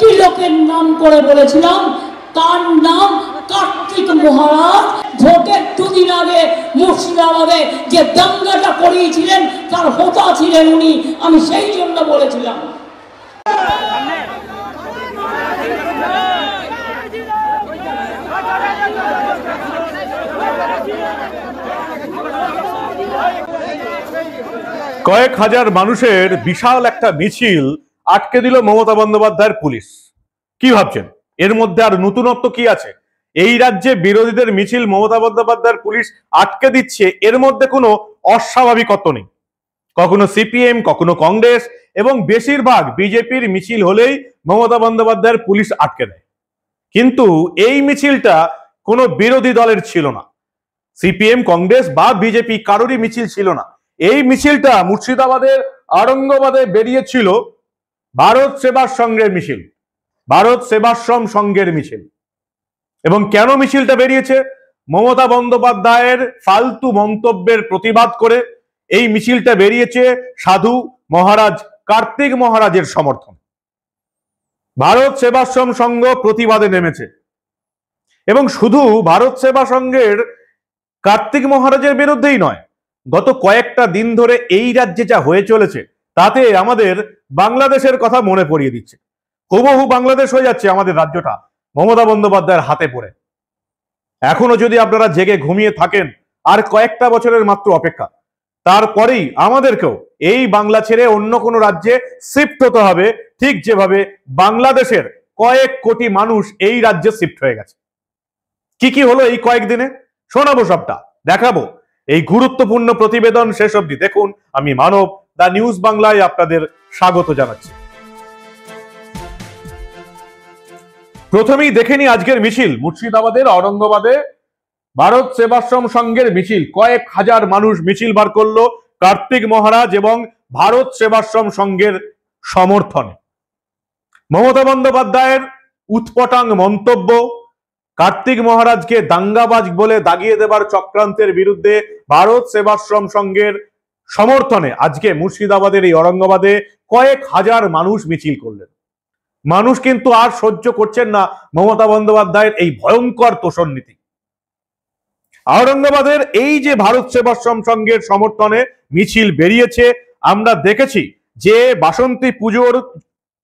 একটি লোকের নাম করে বলেছিলাম, তার নাম কার্তিক মহারাজ। ভোটের দুদিন আগে মুর্শিদাবাদে যে দাঙ্গাটা করিয়েছিলেন তার হোতা ছিলেন উনি, আমি সেই জন্য বলেছিলাম। কয়েক হাজার মানুষের বিশাল একটা মিছিল আটকে দিল মমতা বন্দ্যোপাধ্যায়ের পুলিশ। কি ভাবছেন এর মধ্যে আর নতুনত্ব কি আছে? এই রাজ্যে বিরোধীদের মিছিল মমতা বন্দ্যোপাধ্যায়ের পুলিশ আটকে দিচ্ছে, এর মধ্যে কোনো অস্বাভাবিকত্ব নেই। কখনো সিপিএম, কখনো কংগ্রেস এবং বেশিরভাগ বিজেপির মিছিল হলেই মমতা বন্দ্যোপাধ্যায়ের পুলিশ আটকে দেয়। কিন্তু এই মিছিলটা কোনো বিরোধী দলের ছিল না, সিপিএম, কংগ্রেস বা বিজেপি কারোরই মিছিল ছিল না। এই মিছিলটা মুর্শিদাবাদের আরঙ্গবাদে বেরিয়েছিল ভারত সেবাশ্রমের মিছিল, ভারত সেবাশ্রম সংঘের মিছিল। এবং কেন মিছিলটা বেরিয়েছে? মমতা বন্দ্যোপাধ্যায়ের ফালতু মন্তব্যের প্রতিবাদ করে এই মিছিলটা বেরিয়েছে সাধু মহারাজ কার্তিক মহারাজের সমর্থন। ভারত সেবাশ্রম সংঘ প্রতিবাদে নেমেছে এবং শুধু ভারত সেবা সংঘের কার্তিক মহারাজের বিরুদ্ধেই নয়, গত কয়েকটা দিন ধরে এই রাজ্যে যা হয়ে চলেছে তাতে আমাদের বাংলাদেশের কথা মনে পড়িয়ে দিচ্ছে। হুবহু বাংলাদেশ হয়ে যাচ্ছে আমাদের রাজ্যটা মমতা বন্দ্যোপাধ্যায়ের হাতে পড়ে। এখনো যদি আপনারা জেগে ঘুমিয়ে থাকেন, আর কয়েকটা বছরের মাত্র অপেক্ষা, তারপরেই আমাদেরকেও এই বাংলা ছেড়ে অন্য কোনো রাজ্যে শিফট হতে হবে, ঠিক যেভাবে বাংলাদেশের কয়েক কোটি মানুষ এই রাজ্যে শিফট হয়ে গেছে। কি কি হলো এই কয়েকদিনে শোনাবো, সবটা দেখাবো। এই গুরুত্বপূর্ণ প্রতিবেদন শেষ অবধি দেখুন। আমি মানব, দা নিউজ বাংলায় আপনাদের স্বাগত জানাচ্ছি। প্রথমেই দেখে নি আজকের মিছিল। মুর্শিদাবাদের অরঙ্গাবাদে ভারত সেবাশ্রম সংঘের মিছিল, কয়েক হাজার মানুষ মিছিল বার করলো কার্তিক মহারাজ এবং ভারত সেবাশ্রম সংঘের সমর্থনে। মমতা বন্দ্যোপাধ্যায়ের উৎপটাং মন্তব্য, কার্তিক মহারাজকে দাঙ্গাবাজ বলে দাগিয়ে দেবার চক্রান্তের বিরুদ্ধে ভারত সেবাশ্রম সংঘের সমর্থনে আজকে মুর্শিদাবাদের এই অরঙ্গাবাদে কয়েক হাজার মানুষ মিছিল করলেন। মানুষ কিন্তু আর সহ্য করছেন না মমতা বন্দ্যোপাধ্যায়ের এই ভয়ঙ্কর তোষণ নীতি। আওরঙ্গাবাদের এই যে ভারত সেবাশ্রম সংঘের সমর্থনে মিছিল বেরিয়েছে, আমরা দেখেছি যে বাসন্তী পুজোর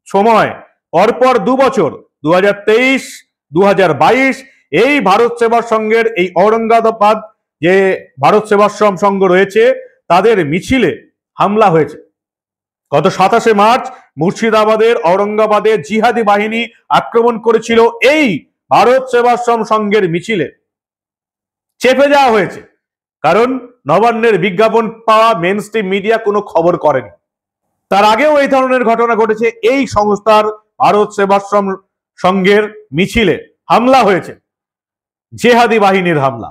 সময় পরপর 2 বছর 2023, 2022 এই ভারত সেবা সংঘের এই ঔরঙ্গাবাদ যে ভারত সেবাশ্রম সংঘ রয়েছে তাদের মিছিলে হামলা হয়েছে। গত 27শে মার্চ মুর্শিদাবাদের ঔরঙ্গাবাদে জিহাদি বাহিনী আক্রমণ করেছিল এই ভারত সেবাশ্রম সংঘের মিছিলে। চেপে যাওয়া হয়েছে কারণ নবান্নের বিজ্ঞাপন পাওয়া মেন স্ট্রিম মিডিয়া কোনো খবর করেনি। তার আগেও এই ধরনের ঘটনা ঘটেছে, এই সংস্থার ভারত সেবাশ্রম সংঘের মিছিলে হামলা হয়েছে, জেহাদি বাহিনীর হামলা।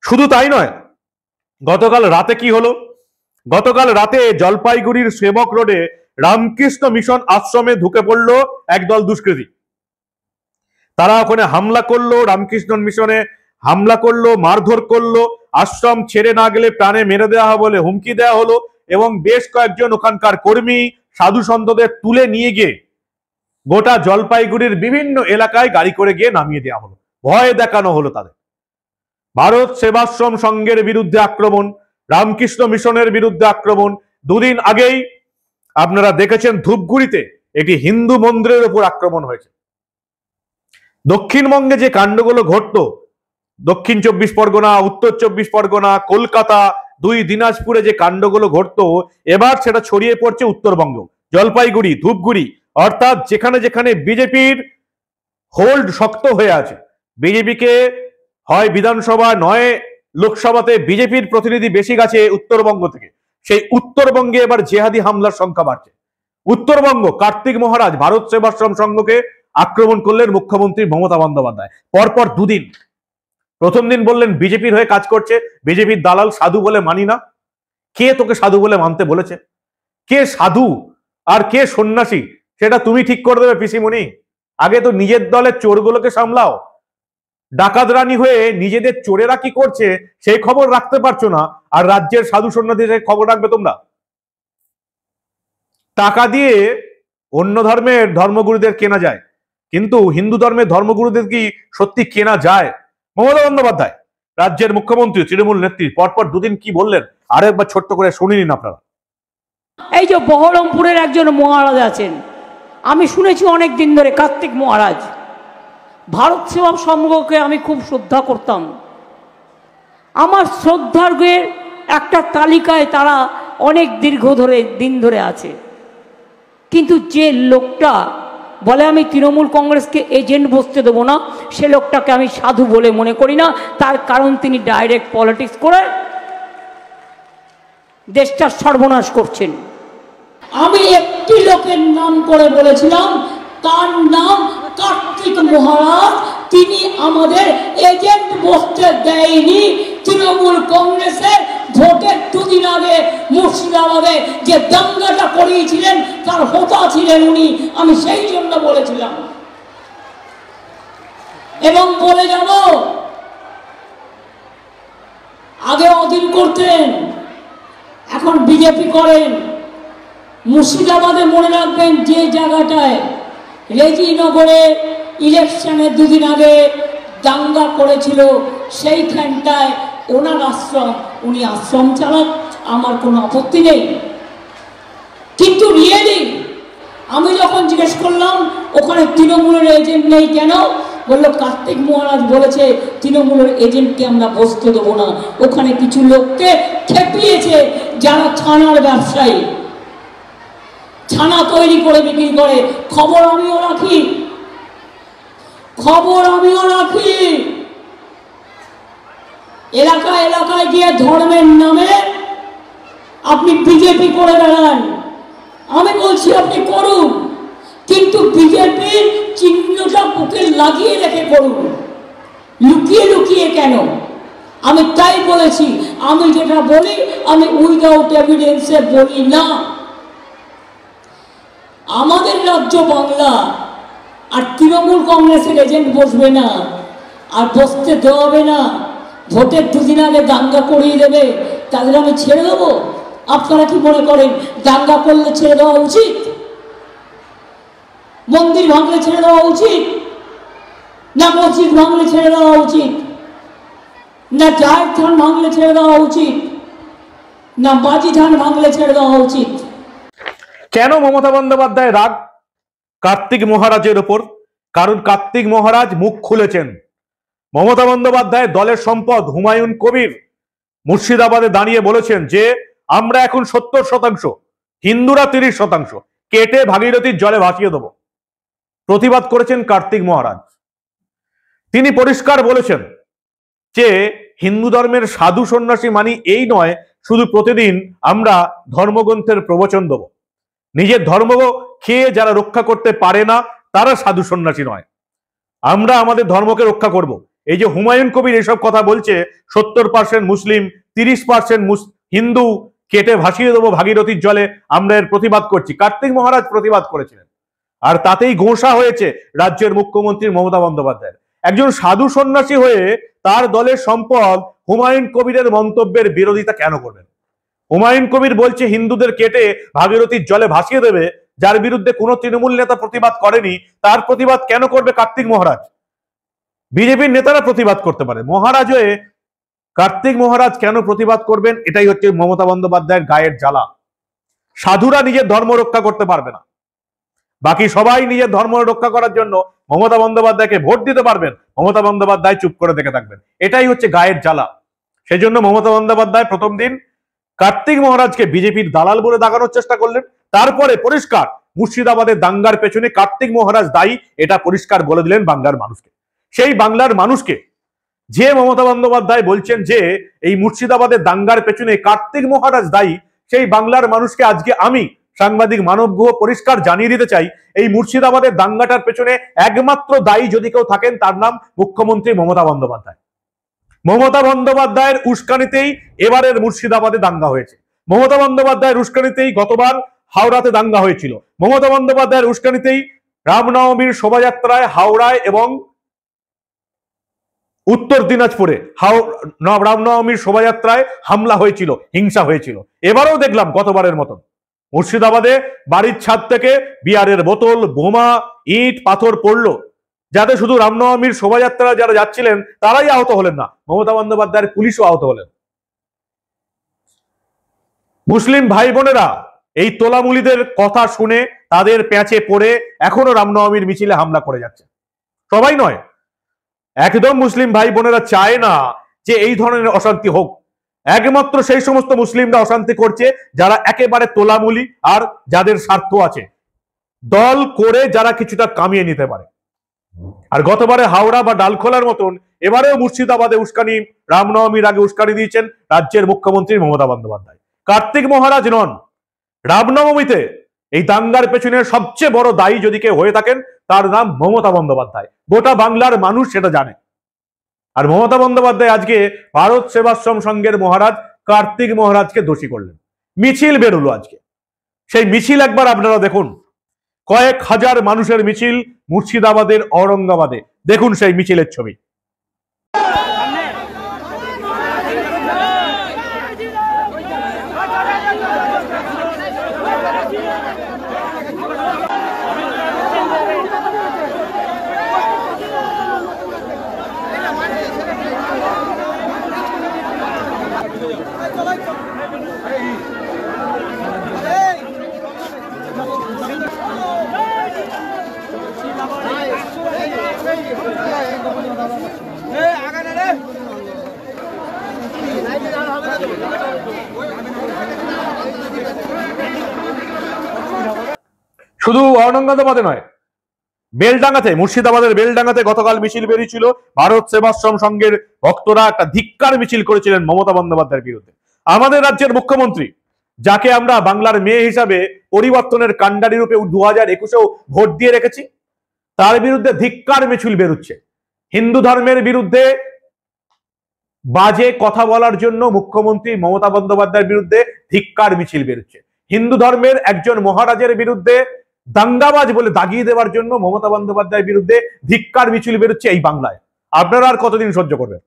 শুধু তাই নয়, গতকাল রাতে কি হলো? গতকাল রাতে জলপাইগুড়ির সেবক রোডে রামকৃষ্ণ মিশন আশ্রমে ঢুকে পড়লো একদল দুষ্কৃতী। তারা ওখানে হামলা করলো, রামকৃষ্ণ মিশনে হামলা করলো, মারধর করলো, আশ্রম ছেড়ে না গেলে প্রাণে মেরে দেওয়া হবে বলে হুমকি দেওয়া হলো এবং বেশ কয়েকজন ওখানকার কর্মী সাধু সন্তদের তুলে নিয়ে গিয়ে গোটা জলপাইগুড়ির বিভিন্ন এলাকায় গাড়ি করে গিয়ে নামিয়ে দেওয়া হলো, ভয় দেখানো হলো তাদের। ভারত সেবাশ্রম সংঘের বিরুদ্ধে আক্রমণ, রামকৃষ্ণ মিশনের বিরুদ্ধে আক্রমণ। দুদিন আগেই আপনারা দেখেছেন ধূপগুড়িতে একটি হিন্দু মন্দিরের উপর আক্রমণ হয়েছে। দক্ষিণবঙ্গে যে কাণ্ডগুলো ঘটতো, দক্ষিণ 24 পরগনা, উত্তর 24 পরগনা, কলকাতা, 2 দিনাজপুরে যে কাণ্ডগুলো ঘটতো, এবার সেটা ছড়িয়ে পড়ছে উত্তরবঙ্গ, জলপাইগুড়ি, ধূপগুড়ি, অর্থাৎ যেখানে যেখানে বিজেপির হোল্ড শক্ত হয়ে আছে, বিজেপিকে হয় বিধানসভা নয় লোকসভাতে বিজেপির প্রতিনিধি বেশি গেছে উত্তরবঙ্গ থেকে, সেই উত্তরবঙ্গে এবার জেহাদি হামলার সংখ্যা বাড়ছে। উত্তরবঙ্গ কার্তিক মহারাজ ভারত সেবাশ্রম সংঘকে আক্রমণ করলেন মুখ্যমন্ত্রী মমতা বন্দ্যোপাধ্যায়। পরপর 2 দিন, প্রথম দিন বললেন বিজেপির হয়ে কাজ করছে, বিজেপির দালাল, সাধু বলে মানি না। কে তোকে সাধু বলে মানতে বলেছে? কে সাধু আর কে সন্ন্যাসী সেটা তুমি ঠিক করে দেবে পিসিমণি। আগে তো নিজের দলের চোরগুলোকে সামলাও। ডাকাত রানী হয়ে নিজেদের চোরেরা কি করছে সেই খবর রাখতে পারছো না, আর রাজ্যের সাধু সন্ন্যাসীদের খবর রাখবে তোমরা? টাকা দিয়ে অন্য ধর্মের ধর্মগুরুদের কেনা যায়, কিন্তু হিন্দু ধর্মের ধর্মগুরুদের কি সত্যি কেনা যায়? মমতা বন্দ্যোপাধ্যায় রাজ্যের মুখ্যমন্ত্রী তৃণমূল নেত্রী পরপর দুদিন কি বললেন আরেকবার ছোট্ট করে শুনে নিন আপনারা। এই যে বহরমপুরের একজন মহারাজ আছেন, আমি শুনেছি অনেক দিন ধরে, কার্তিক মহারাজ। ভারত সেবা সংঘকে আমি খুব শ্রদ্ধা করতাম। আমার শ্রদ্ধার্ঘের একটা তালিকায় তারা অনেক দিন ধরে আছে। কিন্তু যে লোকটা বলে আমি তৃণমূল কংগ্রেসকে এজেন্ট বসতে দেবো না, সে লোকটাকে আমি সাধু বলে মনে করি না। তার কারণ তিনি ডাইরেক্ট পলিটিক্স করে দেশটার সর্বনাশ করছেন। আমি একটি লোকের নাম করে বলেছিলাম, তার নাম কার্তিক মহারাজ। তিনি আমাদের এজেন্ট বসতে দেয়নি। তৃণমূল কংগ্রেসের ভোটের দুদিন আগে মুর্শিদাবাদে যে দাঙ্গাটা করিয়েছিলেন তার হোতা ছিলেন উনি। আমি সেই জন্য বলেছিলাম এবং বলে যাব, আগে অধীন করতেন, এখন বিজেপি করেন। মুর্শিদাবাদে মনে রাখবেন, যে জায়গাটায় রেজিনগরে ইলেকশনের দুদিন আগে দাঙ্গা করেছিল সেইখানটায় ওনার আশ্রম, উনি আশ্রম চালান, আমার কোনো আপত্তি নেই। কিন্তু রিয়েলি আমি যখন জিজ্ঞেস করলাম ওখানে তৃণমূলের এজেন্ট নেই কেন, বললো কার্তিক মহারাজ বলেছে তৃণমূলের এজেন্টকে আমরা বসতে দেবো না। ওখানে কিছু লোককে খেপিয়েছে যারা ছানার ব্যবসায়ী, ছানা তৈরি করে বিক্রি করে। খবর আমিও রাখি। এলাকায় এলাকায় গিয়ে ধর্মের নামে আপনি বিজেপি করে বেড়ান। আমি বলছি আপনি করুন, কিন্তু বিজেপির চিহ্নটা বুকে লাগিয়ে রেখে করুন, লুকিয়ে লুকিয়ে কেন? আমি তাই বলেছি, আমি যেটা বলি আমি উইদাউট এভিডেন্সে বলি না। আমাদের রাজ্য বাংলা, আর তৃণমূল কংগ্রেসের এজেন্ট বসবে না, আর বসতে দেওয়া হবে না। ভোটের দুদিন আগে দাঙ্গা করিয়ে দেবে, তাদের আমি ছেড়ে দেবো? আপনারা কি মনে করেন দাঙ্গা করলে ছেড়ে দেওয়া উচিত? মন্দির ভাঙলে ছেড়ে দেওয়া উচিত না? মসজিদ ভাঙলে ছেড়ে দেওয়া উচিত না? জায়ের থান ভাঙলে ছেড়ে দেওয়া উচিত না? বাজি ধান ভাঙলে ছেড়ে দেওয়া উচিত? কেন মমতা বন্দ্যোপাধ্যায় রাগ কার্তিক মহারাজের ওপর? কারণ কার্তিক মহারাজ মুখ খুলেছেন। মমতা বন্দ্যোপাধ্যায় দলের সম্পদ হুমায়ুন কবির মুর্শিদাবাদে দাঁড়িয়ে বলেছেন যে আমরা এখন 70%, হিন্দুরা 30% কেটে ভাগীরথীর জলে ভাসিয়ে দেব। প্রতিবাদ করেছেন কার্তিক মহারাজ। তিনি পরিষ্কার বলেছেন যে হিন্দু ধর্মের সাধু সন্ন্যাসী মানি এই নয় শুধু প্রতিদিন আমরা ধর্মগ্রন্থের প্রবচন দেব। নিজের ধর্ম খেয়ে যারা রক্ষা করতে পারে না তারা সাধু সন্ন্যাসী নয়, আমরা আমাদের ধর্মকে রক্ষা করব। এই যে হুমায়ুন কবির এসব কথা বলছে, 70% মুসলিম 30% হিন্দু কেটে ভাসিয়ে দেবো ভাগীরথীর জলে, আমরা এর প্রতিবাদ করছি। কার্তিক মহারাজ প্রতিবাদ করেছিলেন, আর তাতেই ঘোষা হয়েছে রাজ্যের মুখ্যমন্ত্রী মমতা বন্দ্যোপাধ্যায়। একজন সাধু সন্ন্যাসী হয়ে তার দলের সম্পদ হুমায়ুন কবিরের মন্তব্যের বিরোধিতা কেন করবেন? হুমায়ুন কবির বলছে হিন্দুদের কেটে ভাগীরথীর জলে ভাসিয়ে দেবে, যার বিরুদ্ধে কোনো তৃণমূল নেতা প্রতিবাদ করেনি, তার প্রতিবাদ কেন করবে কার্তিক মহারাজ? বিজেপির নেতারা প্রতিবাদ করতে পারে, মহারাজ হয়ে কার্তিক মহারাজ কেন প্রতিবাদ করবেন? এটাই হচ্ছে মমতা বন্দ্যোপাধ্যায়ের গায়ের জ্বালা। সাধুরা নিজের ধর্ম রক্ষা করতে পারবে না, বাকি সবাই নিজের ধর্ম রক্ষা করার জন্য মমতা বন্দ্যোপাধ্যায়কে ভোট দিতে পারবেন, মমতা বন্দ্যোপাধ্যায় চুপ করে দেখে থাকবেন। এটাই হচ্ছে গায়ের জ্বালা। সেই জন্য মমতা বন্দ্যোপাধ্যায় প্রথম দিন কার্তিক মহারাজকে বিজেপির দালাল বলে দেখানোর চেষ্টা করলেন, তারপরে পরিষ্কার মুর্শিদাবাদের দাঙ্গার পেছনে কার্তিক মহারাজ দায়ী, এটা পরিষ্কার বলে দিলেন বাংলার মানুষকে। সেই বাংলার মানুষকে যে মমতা বন্দ্যোপাধ্যায় বলছেন যে এই মুর্শিদাবাদের দাঙ্গার পেছনে কার্তিক মহারাজ দায়ী, সেই বাংলার মানুষকে আজকে আমি সাংবাদিক মানব গুহ পরিষ্কার জানিয়ে দিতে চাই, এই মুর্শিদাবাদের দাঙ্গাটার পেছনে একমাত্র দায়ী যদি কেউ থাকেন তার নাম মুখ্যমন্ত্রী মমতা বন্দ্যোপাধ্যায়। মমতা বন্দ্যোপাধ্যায়ের উস্কানিতেই এবারের মুর্শিদাবাদে দাঙ্গা হয়েছে। মমতা বন্দ্যোপাধ্যায়ের উস্কানিতেই গতবার হাওড়াতে দাঙ্গা হয়েছিল। মমতা বন্দ্যোপাধ্যায়ের উস্কানিতেই রামনবমীর শোভাযাত্রায় হাওড়ায় এবং উত্তর দিনাজপুরে রামনবমীর শোভাযাত্রায় হামলা হয়েছিল, হিংসা হয়েছিল। এবারেও দেখলাম গতবারের মতন মুর্শিদাবাদে বাড়ির ছাদ থেকে বিয়ারের বোতল, বোমা, ইট, পাথর পড়লো, যাতে শুধু রামনবমীর শোভাযাত্রা যারা যাচ্ছিলেন তারাই আহত হলেন না, মমতা বন্দ্যোপাধ্যায়ের পুলিশও আহত হলেন। মুসলিম ভাই বোনেরা এই তোলামুলিদের কথা শুনে তাদের প্যাঁচে পড়ে এখনো রামনবমীর মিছিলে হামলা করে যাচ্ছে। সবাই নয়, একদম মুসলিম ভাই বোনেরা চায় না যে এই ধরনের অশান্তি হোক। একমাত্র সেই সমস্ত মুসলিমরা অশান্তি করছে যারা একেবারে তোলামুলি আর যাদের স্বার্থ আছে, দল করে যারা কিছুটা কামিয়ে নিতে পারে। আর গতবারে হাওড়া বা ডালখোলার মতন এবারেও মুর্শিদাবাদে উস্কানি, রামনবমীর আগে উস্কানি দিয়েছেন রাজ্যের মুখ্যমন্ত্রী মমতা বন্দ্যোপাধ্যায়। কার্তিক মহারাজ নন, রামনবমীতে এই দাঙ্গার পেছনে সবচেয়ে বড় দায়ী যদি কেউ হয়ে থাকেন তার নাম মমতা বন্দ্যোপাধ্যায়। গোটা বাংলার মানুষ সেটা জানে। আর মমতা বন্দ্যোপাধ্যায় আজকে ভারত সেবাশ্রম সংঘের মহারাজ কার্তিক মহারাজকে দোষী করলেন। মিছিল বেরোলো আজকে, সেই মিছিল একবার আপনারা দেখুন। কয়েক হাজার মানুষের মিছিল মুর্শিদাবাদের ঔরঙ্গাবাদে, দেখুন সেই মিছিলের ছবি। শুধু ঔরঙ্গাবাদে নয়, বেলডাঙ্গাতে, মুর্শিদাবাদের বেলডাঙ্গাতে গতকাল মিছিল বেরিয়েছিল। ভারত সেবাশ্রম সংঘের ভক্তরা একটা ধিক্কার মিছিল করেছিলেন মমতা বন্দ্যোপাধ্যায়ের বিরুদ্ধে। আমাদের রাজ্যের মুখ্যমন্ত্রী, যাকে আমরা বাংলার মেয়ে হিসাবে পরিবর্তনের কাণ্ডারি রূপে 2021-এও ভোট দিয়ে রেখেছি, তার বিরুদ্ধে ধিক্কার মিছিল বেরোচ্ছে। হিন্দু ধর্মের বিরুদ্ধে বাজে কথা বলার জন্য মুখ্যমন্ত্রী মমতা বন্দ্যোপাধ্যায়ের বিরুদ্ধে ধিক্কার মিছিল বেরোচ্ছে। হিন্দু ধর্মের একজন মহারাজের বিরুদ্ধে দাঙ্গাবাজ বলে দাগিয়ে দেওয়ার জন্য মমতা বন্দ্যোপাধ্যায়ের বিরুদ্ধে ধিক্কার মিছিল বেরোচ্ছে এই বাংলায়। আপনারা আর কতদিন সহ্য করবেন?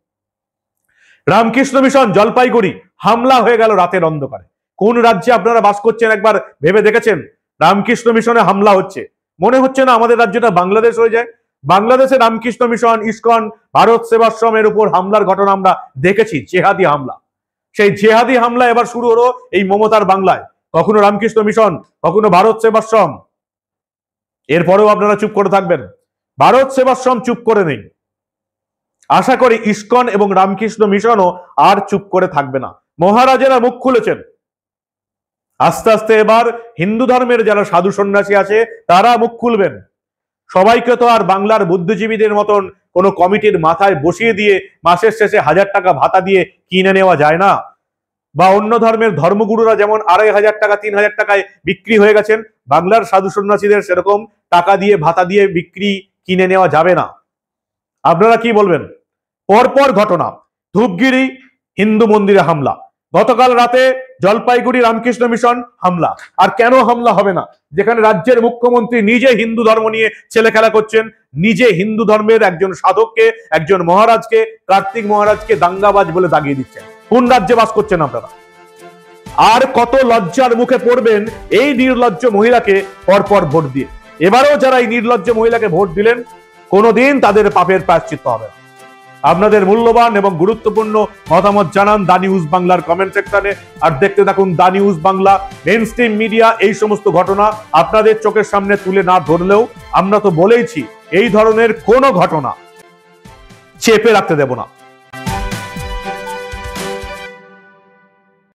রামকৃষ্ণ মিশন জলপাইগুড়ি হামলা হয়ে গেল রাতের অন্ধকারে। কোন রাজ্যে আপনারা বাস করছেন একবার ভেবে দেখেছেন? রামকৃষ্ণ মিশনে হামলা হচ্ছে, মনে হচ্ছে না আমাদের রাজ্যটা বাংলাদেশ হয়ে যায়? বাংলাদেশে রামকৃষ্ণ মিশন, ইসকন, ভারত সেবাশ্রমের উপর হামলার ঘটনা আমরা দেখেছি, জেহাদি হামলা। সেই জেহাদি হামলা এবার শুরু হলো এই মমতার বাংলায়। কখনো রামকৃষ্ণ মিশন, কখনো ভারত সেবাশ্রম। এরপরেও আপনারা চুপ করে থাকবেন? ভারত সেবাশ্রম চুপ করে নেই, আশা করি ইসকন এবং রামকৃষ্ণ মিশনও আর চুপ করে থাকবে না। মহারাজেরা মুখ খুলেছেন, আস্তে আস্তে এবার হিন্দু ধর্মের যারা সাধু সন্ন্যাসী আছে তারা মুখ খুলবেন। সবাইকে তো আর বাংলার বুদ্ধিজীবীদের মতন কোনো কমিটির মাথায় বসিয়ে দিয়ে মাসের শেষে 1000 টাকা ভাতা দিয়ে কিনে নেওয়া যায় না। বা অন্য ধর্মের ধর্মগুরুরা যেমন 2500 টাকা 3000 টাকায় বিক্রি হয়ে গেছেন, বাংলার সাধু সন্ন্যাসীদের সেরকম টাকা দিয়ে ভাতা দিয়ে বিক্রি কিনে নেওয়া যাবে না। আপনারা কি বলবেন? পরপর ঘটনা, ধূপগিরি হিন্দু মন্দিরে হামলা, গতকাল রাতে জলপাইগুড়ি রামকৃষ্ণ মিশন হামলা। আর কেন হামলা হবে না, যেখানে রাজ্যের মুখ্যমন্ত্রী নিজে হিন্দু ধর্ম নিয়ে ছেলে খেলা করছেন, নিজে হিন্দু ধর্মের একজন সাধককে, একজন মহারাজকে, কার্তিক মহারাজকে দাঙ্গাবাজ বলে দাগিয়ে দিচ্ছেন। কোন রাজ্যে বাস করছেন আপনারা? আর কত লজ্জার মুখে পড়বেন এই নির্লজ্জ মহিলাকে পরপর ভোট দিয়ে? এবারেও যারা এই নির্লজ্জ মহিলাকে ভোট দিলেন কোনোদিন তাদের পাপের প্রায়শ্চিত্ত হবে। আপনাদের মূল্যবান এবং গুরুত্বপূর্ণ মতামত জানান দা নিউজ বাংলার কমেন্ট সেকশনে। আর দেখতে থাকুন the news Bangla. Mainstream media এই সমস্ত ঘটনা আপনাদের চোখের সামনে তুলে না ধরলেও আমরা তো বলেইছি এই ধরনের কোনো ঘটনা চেপে রাখতে দেব না।